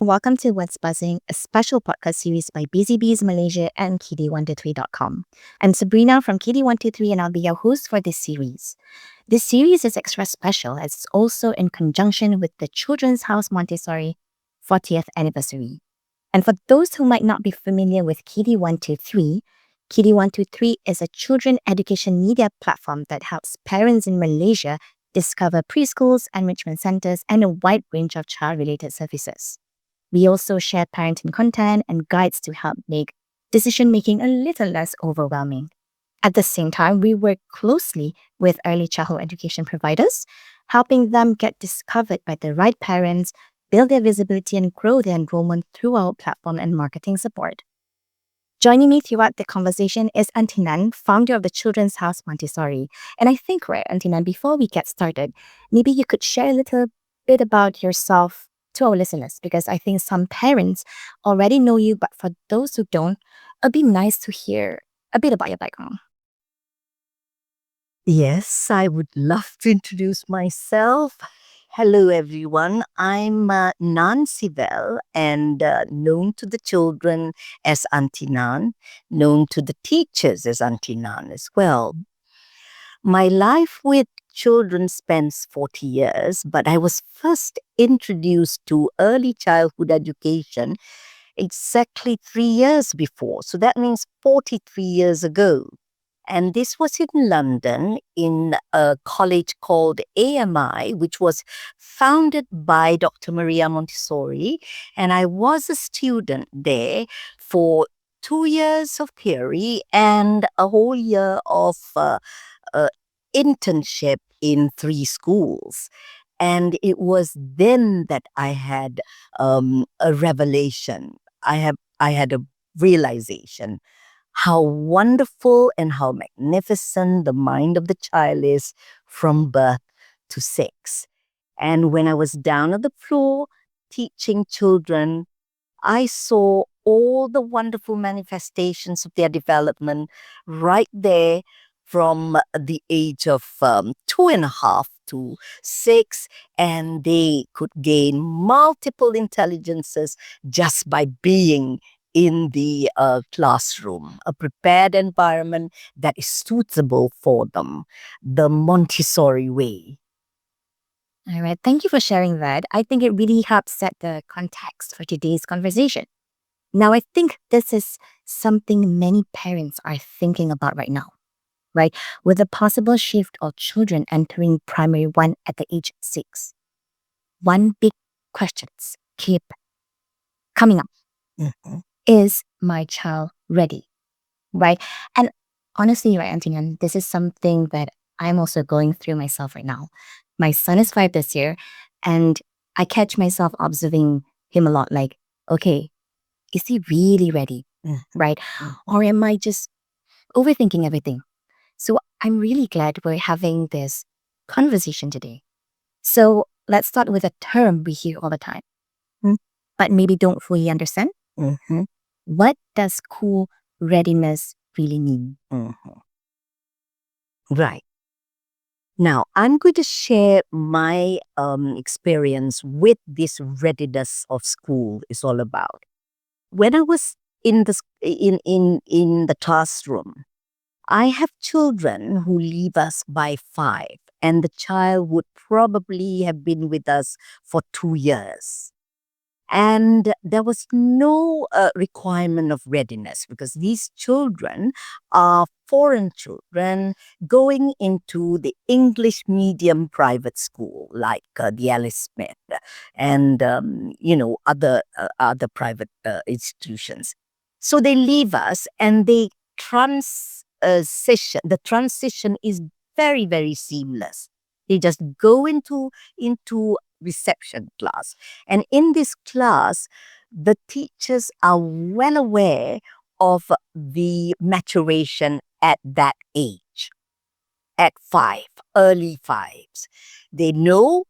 Welcome to What's Buzzing, a special podcast series by Busy Bees Malaysia and KD123.com. I'm Sabrina from KD123 and I'll be your host for this series. This series is extra special as it's also in conjunction with the Children's House Montessori 40th anniversary. And for those who might not be familiar with KD123, KD123 is a children education media platform that helps parents in Malaysia discover preschools, enrichment centers, and a wide range of child-related services. We also share parenting content and guides to help make decision-making a little less overwhelming. At the same time, we work closely with early childhood education providers, helping them get discovered by the right parents, build their visibility, and grow their enrollment through our platform and marketing support. Joining me throughout the conversation is Aunty Nan, founder of the Children's House Montessori. And I think, right, Aunty Nan, before we get started, maybe you could share a little bit about yourself to our listeners, because I think some parents already know you, but for those who don't, it'd be nice to hear a bit about your background. Yes, I would love to introduce myself. Hello, everyone. I'm Nan Sivell and known to the children as Aunty Nan, known to the teachers as Aunty Nan as well. My life with children spans 40 years, but I was first introduced to early childhood education exactly 3 years before. So that means 43 years ago. And this was in London in a college called AMI, which was founded by Dr. Maria Montessori. And I was a student there for 2 years of theory and a whole year of internship in 3 schools. And it was then that I had a revelation. I had a realization how wonderful and how magnificent the mind of the child is from birth to 6. And when I was down on the floor teaching children, I saw all the wonderful manifestations of their development right there from the age of 2.5 to 6, and they could gain multiple intelligences just by being in the classroom, a prepared environment that is suitable for them, the Montessori way. All right, thank you for sharing that. I think it really helps set the context for today's conversation. Now, I think this is something many parents are thinking about right now, right? With the possible shift of children entering primary 1 at the age 6. One big questions keep coming up. Mhm. Is my child ready? Right? And honestly, right, Auntie Nan, this is something that I'm also going through myself right now. My son is 5 this year, and I catch myself observing him a lot like, okay, is he really ready? Right? Or am I just overthinking everything? So I'm really glad we're having this conversation today. So let's start with a term we hear all the time, but maybe don't fully understand. Mhm. What does school readiness really mean? Mhm. Right. Now, I'm going to share my experience with this readiness of school is all about. When I was in the classroom, I have children who leave us by 5, and the child would probably have been with us for 2 years. And there was no requirement of readiness because these children are foreign children going into the English medium private school like the Alice Smith and other private institutions. So they leave us and they transition. The transition is very, very seamless. They just go into reception class. And in this class, the teachers are well aware of the maturation at that age, at 5, early 5s. They know,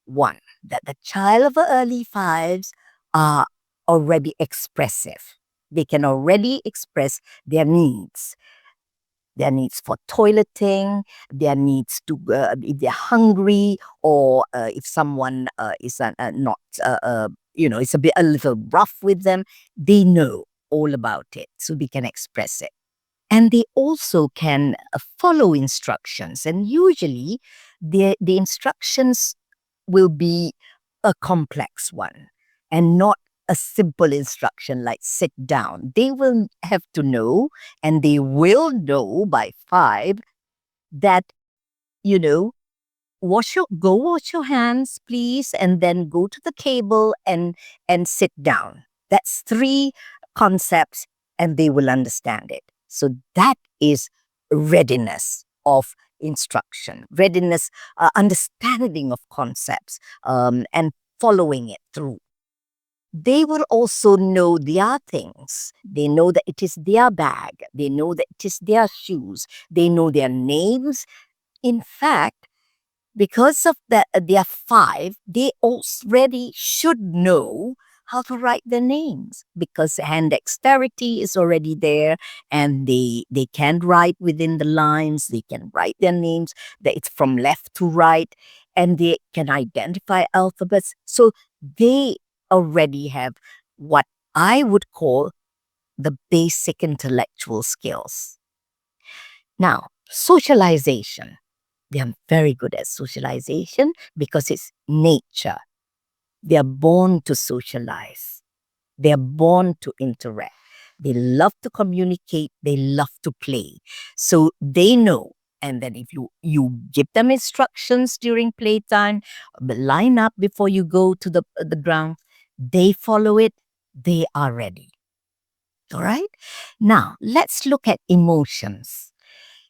one, that the child of the early 5s are already expressive. They can already express their needs for toileting, their needs to, if they're hungry, or if someone is not it's a little rough with them, they know all about it, so they can express it. And they also can follow instructions. And usually the instructions will be a complex one and not a simple instruction like sit down. They will have to know, and they will know by 5 that, you know, wash your hands, please, and then go to the table and sit down. That's 3 concepts, and they will understand it. So that is readiness of instruction, readiness, understanding of concepts, and following it through. They will also know their things. They know that it is their bag. They know that it is their shoes. They know their names. In fact, because of that, they are 5, they already should know how to write their names because hand dexterity is already there, and they can write within the lines. They can write their names, that it's from left to right, and they can identify alphabets. So they already have what I would call the basic intellectual skills. Now, socialization. They are very good at socialization because it's nature. They are born to socialize. They are born to interact. They love to communicate. They love to play. So they know. And then if you give them instructions during playtime, line up before you go to the ground, they follow it. They are ready. All right? Now, let's look at emotions.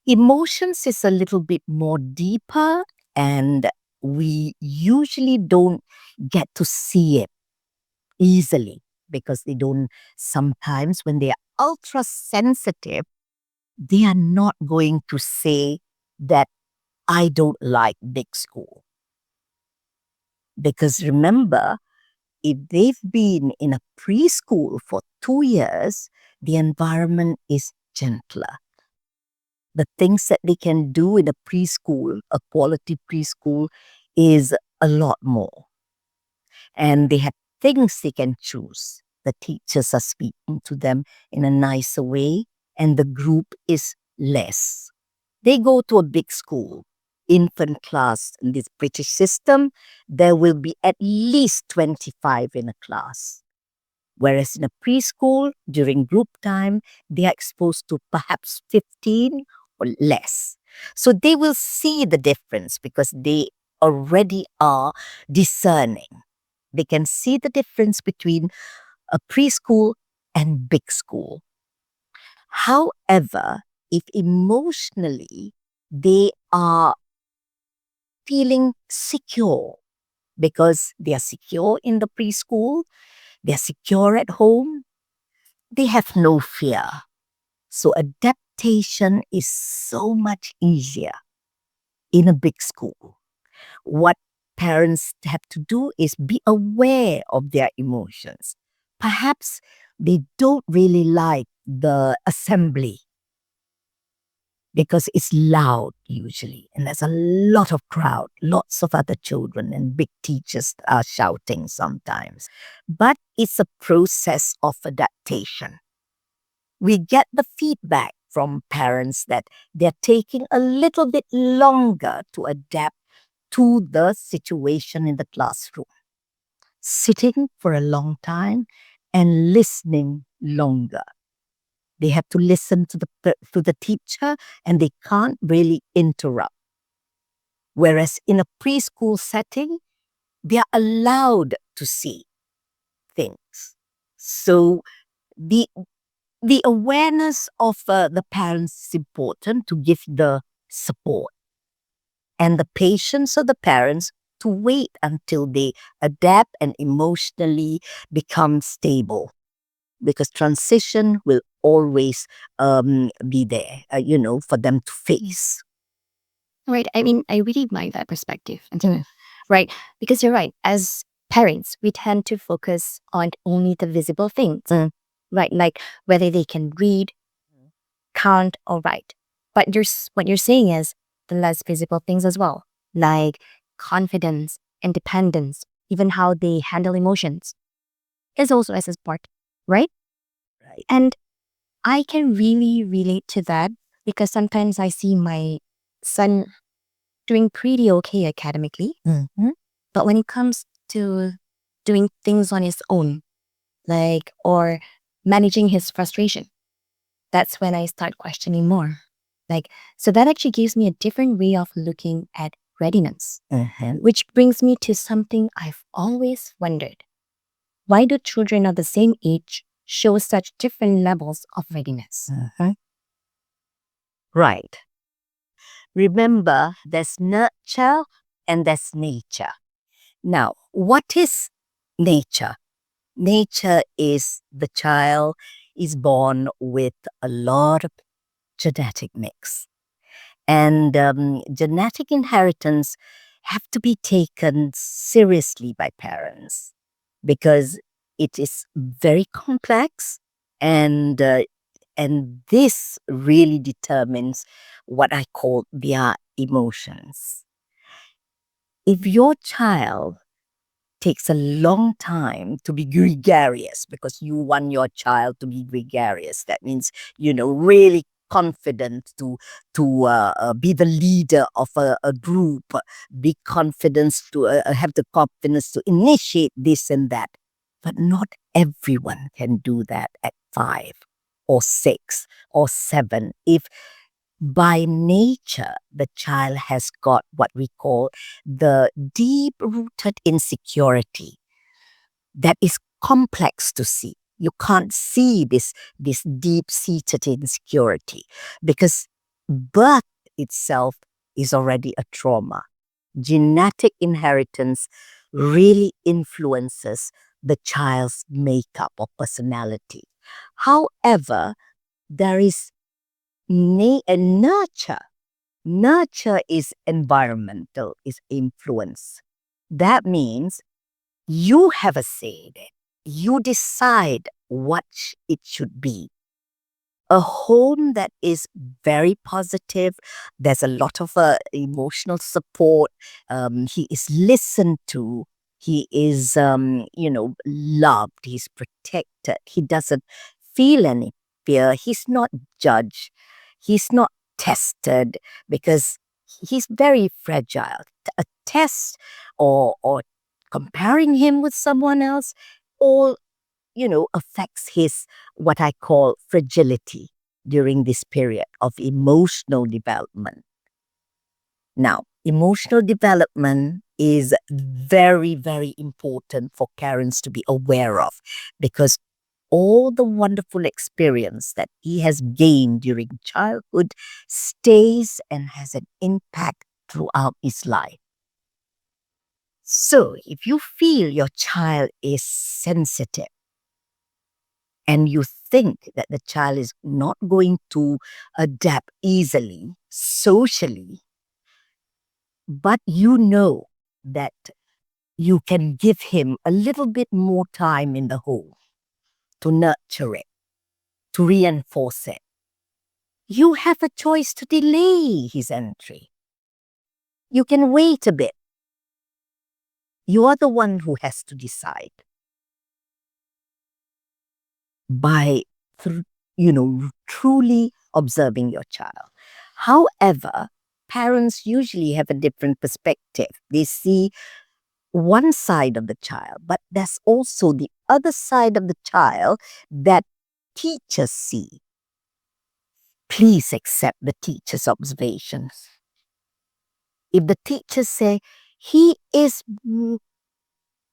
Emotions is a little bit more deeper, and we usually don't get to see it easily because they don't, sometimes when they are ultra sensitive, they are not going to say that I don't like big school. Because remember, if they've been in a preschool for 2 years, the environment is gentler. The things that they can do in a preschool, a quality preschool, is a lot more. And they have things they can choose. The teachers are speaking to them in a nicer way, and the group is less. They go to a big school, infant class. In this British system, there will be at least 25 in a class. Whereas in a preschool, during group time, they are exposed to perhaps 15 or less. So they will see the difference because they already are discerning. They can see the difference between a preschool and big school. However, if emotionally they are feeling secure because they are secure in the preschool, they are secure at home, they have no fear. So adaptation is so much easier in a big school. What parents have to do is be aware of their emotions. Perhaps they don't really like the assembly because it's loud usually, and there's a lot of crowd, lots of other children, and big teachers are shouting sometimes. But it's a process of adaptation. We get the feedback from parents that they're taking a little bit longer to adapt to the situation in the classroom. Sitting for a long time and listening longer. They have to listen to the teacher, and they can't really interrupt. Whereas in a preschool setting, they are allowed to see things. So the awareness of the parents is important to give the support, and the patience of the parents to wait until they adapt and emotionally become stable, because transition will always be there, for them to face. Right. I mean, I really like that perspective. Right. Because you're right. As parents, we tend to focus on only the visible things. Right. Like whether they can read, count, or write. But what you're saying is the less visible things as well, like confidence, independence, even how they handle emotions. is also as a sport, right? Right. And I can really relate to that because sometimes I see my son doing pretty okay academically, Mhm. but when it comes to doing things on his own, like, or managing his frustration, that's when I start questioning more. Like, so that actually gives me a different way of looking at readiness, Mhm. which brings me to something I've always wondered. Why do children of the same age show such different levels of readiness? Mhm. Right. Remember, there's nurture and there's nature. Now, what is nature? Nature is the child is born with a lot of genetic mix. And genetic inheritance have to be taken seriously by parents because it is very complex and and this really determines what I call their emotions. If your child takes a long time to be gregarious because you want your child to be gregarious. That means, really confident to be the leader of a group, be confident to have the confidence to initiate this and that. But not everyone can do that at 5 or 6 or 7. If by nature, the child has got what we call the deep rooted insecurity that is complex to see. You can't see this deep seated insecurity because birth itself is already a trauma. Genetic inheritance really influences the child's makeup or personality. However, there is nurture. Nurture is environmental, is influence. That means you have a say in it. You decide what it should be. A home that is very positive. There's a lot of emotional support. He is listened to. He is, loved. He's protected. He doesn't feel any fear. He's not judged. He's not tested because he's very fragile. A test or comparing him with someone else all affects his what I call fragility during this period of emotional development. Now, emotional development is very, very important for parents to be aware of because all the wonderful experience that he has gained during childhood stays and has an impact throughout his life. So, if you feel your child is sensitive, and you think that the child is not going to adapt easily socially, but you know that you can give him a little bit more time in the home to nurture it, to reinforce it, you have a choice to delay his entry. You can wait a bit. You are the one who has to decide by, truly observing your child. However, parents usually have a different perspective. They see one side of the child, but there's also the other side of the child that teachers see. Please accept the teacher's observations. If the teachers say he is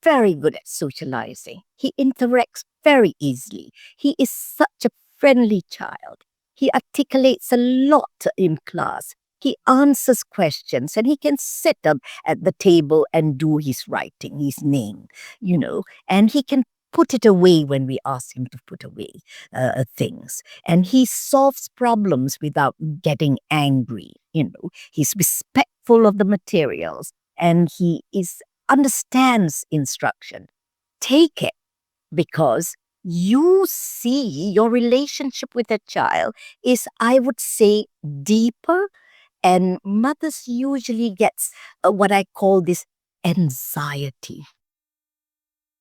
very good at socializing. He interacts very easily. He is such a friendly child. He articulates a lot in class. He answers questions and he can sit up at the table and do his writing, his name, and he can put it away when we ask him to put away things. And he solves problems without getting angry. He's respectful of the materials and he is understands instruction. Take it because you see your relationship with a child is, I would say, deeper. And mothers usually gets what I call this anxiety.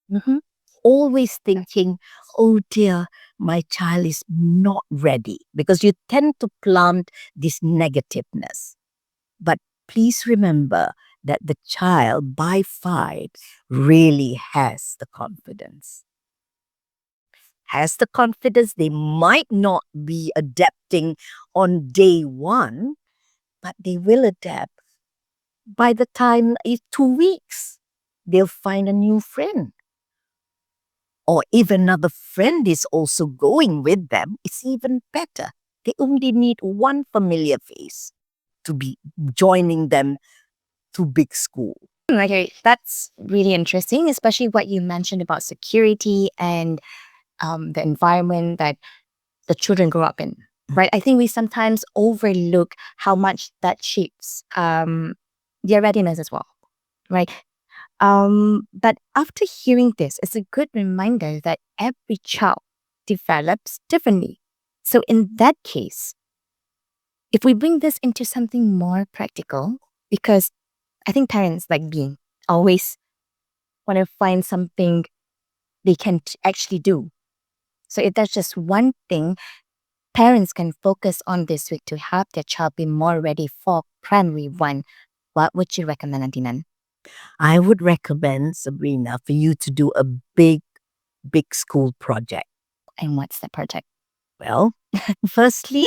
Mhm. always thinking, oh dear, my child is not ready, because you tend to plant this negativeness. But please remember that the child by 5 really has the confidence. Has the confidence. They might not be adapting on day 1, but they will adapt. By the time it's 2 weeks, they'll find a new friend. Or if another friend is also going with them, it's even better. They only need one familiar face to be joining them to big school. Okay, that's really interesting, especially what you mentioned about security and the environment that the children grow up in, right? I think we sometimes overlook how much that shapes their readiness as well, right? But after hearing this, it's a good reminder that every child develops differently. So in that case, if we bring this into something more practical, because I think parents like me always want to find something they can actually do. So if that's just one thing parents can focus on this week to help their child be more ready for primary 1, what would you recommend, Aunty Nan? I would recommend, Sabrina, for you to do a big school project. And what's the project? Well, firstly,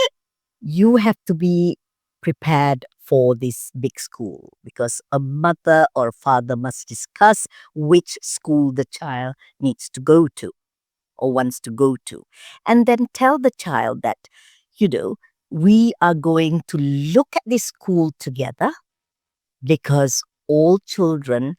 you have to be prepared for this big school, because a mother or father must discuss which school the child needs to go to or wants to go to. And then tell the child that, we are going to look at this school together, because all children,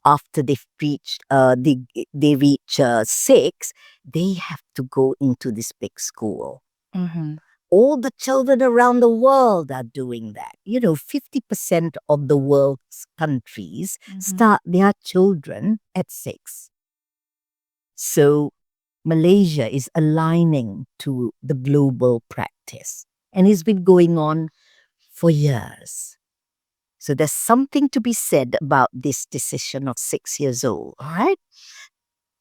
after they've reached, they reach 6, they have to go into this big school. Mm-hmm. All the children around the world are doing that. 50% of the world's countries start their children at 6. So Malaysia is aligning to the global practice, and it's been going on for years. So there's something to be said about this decision of 6 years old, all right?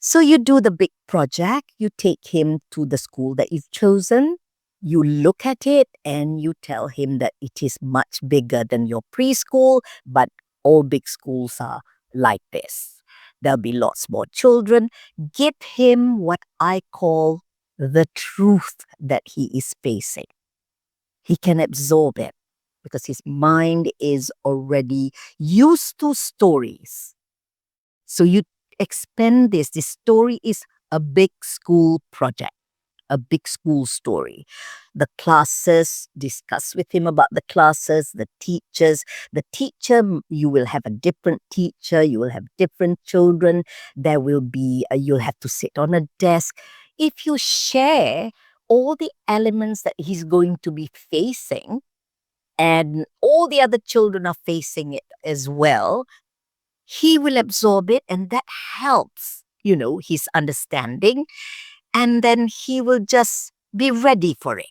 So you do the big project, you take him to the school that you've chosen, you look at it and you tell him that it is much bigger than your preschool, but all big schools are like this. There'll be lots more children. Give him what I call the truth that he is facing. He can absorb it because his mind is already used to stories. So you expand this. This story is a big school project, a big school story. The classes, discuss with him about the classes, the teachers. The teacher, you will have a different teacher, you will have different children. There will be, you'll have to sit on a desk. If you share all the elements that he's going to be facing, and all the other children are facing it as well, he will absorb it, and that helps, his understanding, and then he will just be ready for it.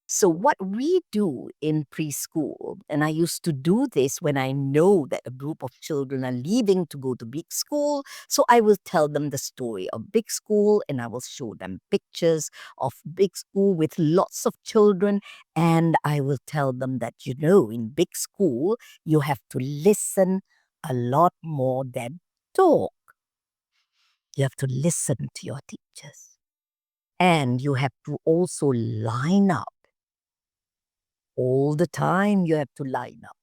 So what we do in preschool, and I used to do this when I know that a group of children are leaving to go to big school, so I will tell them the story of big school, and I will show them pictures of big school with lots of children, and I will tell them that, in big school, you have to listen a lot more than talk. You have to listen to your teachers. And you have to also line up. All the time you have to line up.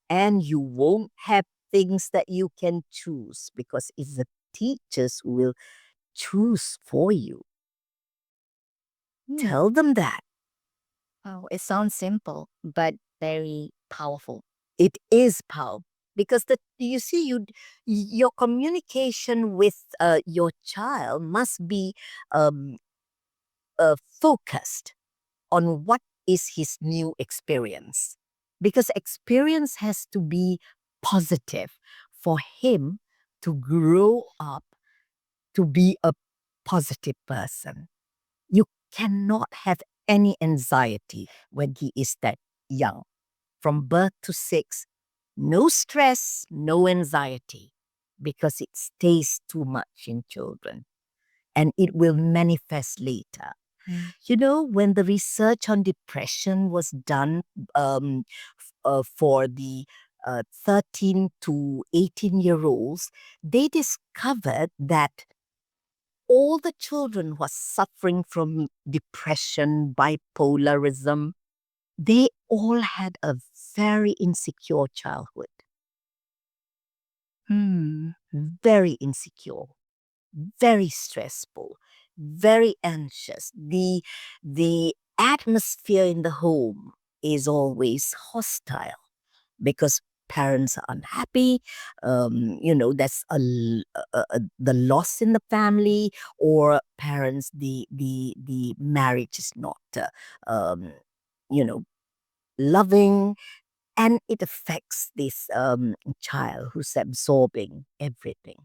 And you won't have things that you can choose, because it's the teachers who will choose for you. Tell them that. Oh, it sounds simple, but very powerful. It is powerful, because you see, your communication with your child must be focused on what is his new experience, because experience has to be positive for him to grow up to be a positive person. You cannot have any anxiety when he is that young. From birth to 6, no stress, no anxiety, because it stays too much in children. and it will manifest later. You know, when the research on depression was done for the 13 to 18-year-olds, they discovered that all the children who are suffering from depression, bipolarism, they all had a very insecure childhood. Very insecure, very stressful, very anxious. The atmosphere in the home is always hostile because parents are unhappy. That's the loss in the family, or parents the marriage is not um, you know loving, and it affects this child who's absorbing everything.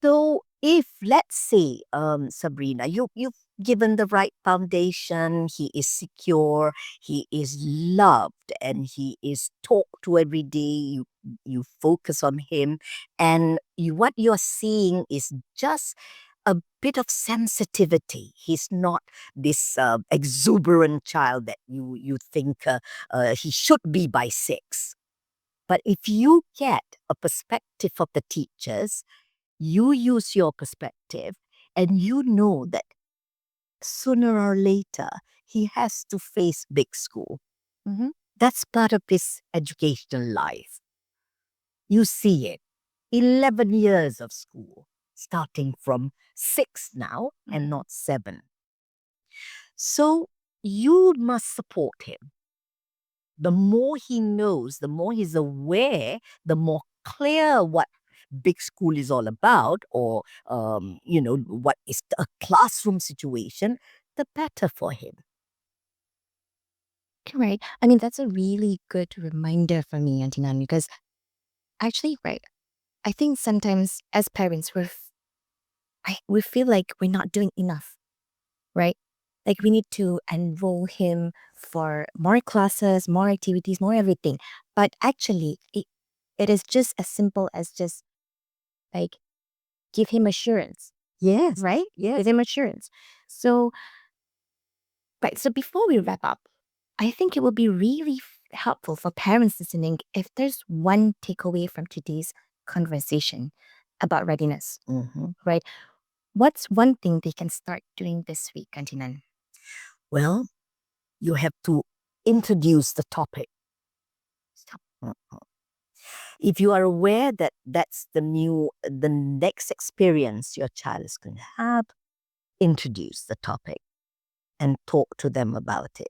So if, let's say, Sabrina, you've given the right foundation, he is secure, he is loved, and he is talked to every day. You focus on him, and what you're seeing is just a bit of sensitivity. He's not this exuberant child that you think he should be by 6. But if you get a perspective of the teachers, you use your perspective, and you know that sooner or later he has to face big school. That's part of his educational life. You see it. 11 years of school, starting from 6 now and not 7. So you must support him. The more he knows, the more he's aware, the more clear what big school is all about, or what is a classroom situation, the better for him. Right. I mean, that's a really good reminder for me, Aunty Nan, because actually, right, I think sometimes as parents, we feel like we're not doing enough, right? Like we need to enroll him for more classes, more activities, more everything. But actually, it is just as simple as just like give him assurance, Yes, right? yes. Give him assurance. So, right. So before we wrap up, I think it would be really helpful for parents listening if there's one takeaway from today's conversation about readiness, right? What's one thing they can start doing this week, Aunty Nan? Well, you have to introduce the topic. If you are aware that that's the next experience your child is going to have, introduce the topic and talk to them about it.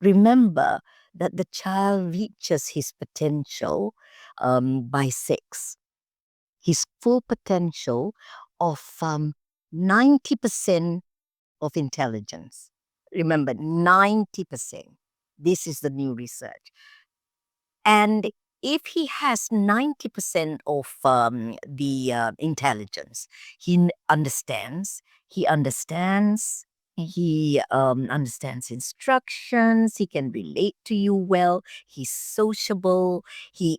Remember that the child reaches his potential by 6. His full potential of 90% of intelligence. Remember, 90%. This is the new research. And if he has 90% of the intelligence, he understands, he understands instructions, he can relate to you well, he's sociable, he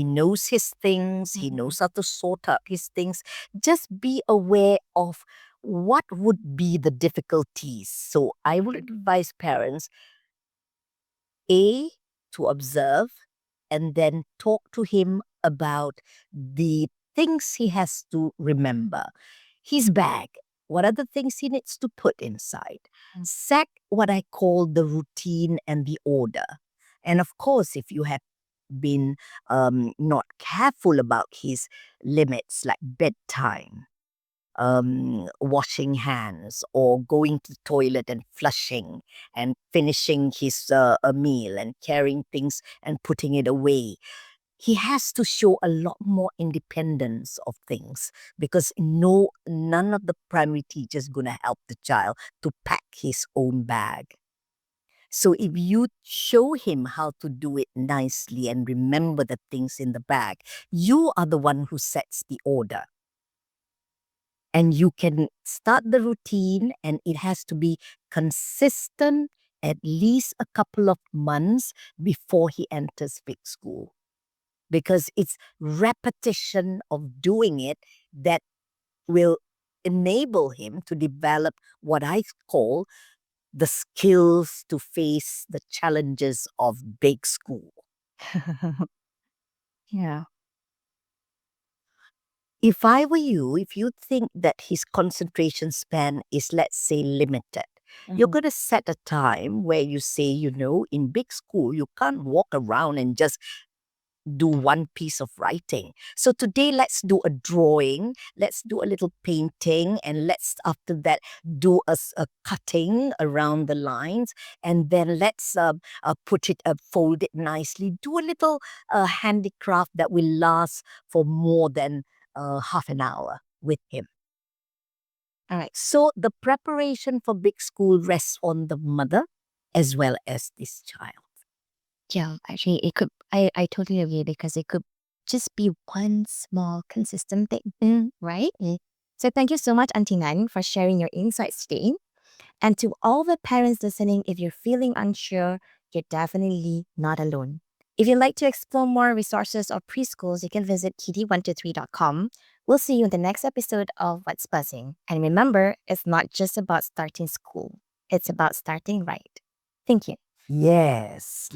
knows his things, he knows how to sort out his things. Just be aware of what would be the difficulties. So I would advise parents, A, to observe, and then talk to him about the things he has to remember. His bag, what are the things he needs to put inside? Set what I call the routine and the order. And of course, if you have been not careful about his limits, like bedtime, washing hands, or going to the toilet and flushing and finishing his a meal and carrying things and putting it away. He has to show a lot more independence of things, because none of the primary teachers gonna help the child to pack his own bag. So if you show him how to do it nicely and remember the things in the bag, you are the one who sets the order. And you can start the routine, and it has to be consistent at least a couple of months before he enters big school. Because it's repetition of doing it that will enable him to develop what I call the skills to face the challenges of big school. Yeah. If I were you, if you think that his concentration span is, let's say, limited, you're going to set a time where you say, in big school, you can't walk around and just do one piece of writing. So today, let's do a drawing, let's do a little painting, and let's, after that, do a cutting around the lines, and then let's put it, fold it nicely, do a little handicraft that will last for more than half an hour with him. All right. So the preparation for big school rests on the mother as well as this child. Yeah, actually, it could. I totally agree because it could just be one small consistent thing, right? So thank you so much, Aunty Nan, for sharing your insights today. And to all the parents listening, if you're feeling unsure, you're definitely not alone. If you'd like to explore more resources or preschools, you can visit kitty123.com. We'll see you in the next episode of What's Buzzing. And remember, it's not just about starting school, it's about starting right. Thank you. Yes.